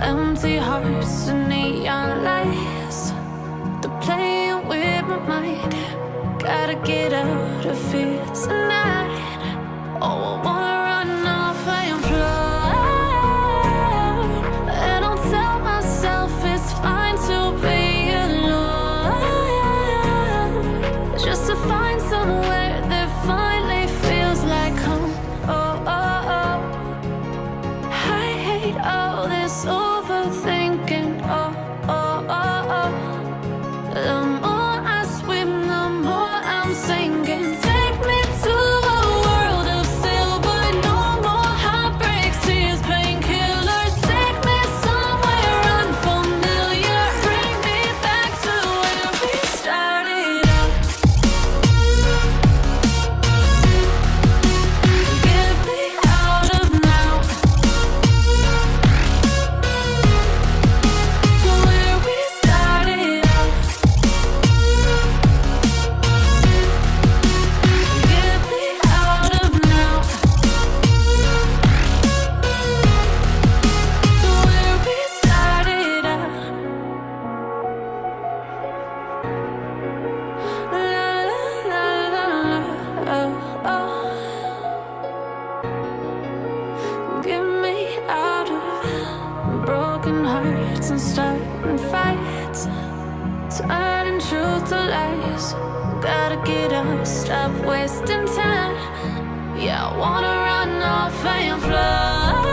Empty hearts and neon lights, they're playing with my mind. Gotta get out of here tonight. Oh, I wanna run off and fly. And I'll tell myself it's fine to be alone, just to find somewhere that finally feels like home. Oh, oh, oh. I hate all this overthinking. Oh, oh, oh, oh. The more I swim, the more I'm sinking. Take me to a world of silver. No more heartbreaks, tears, painkillers. Take me somewhere unfamiliar. Bring me back to where we started out. Get me out of now, to where we started out. Get me out of now, to where we started out. La la la la la, oh, oh. Get me out of broken hearts and starting fights, turning truth to lies. Gotta get up, stop wasting time. Yeah, I wanna run off and fly.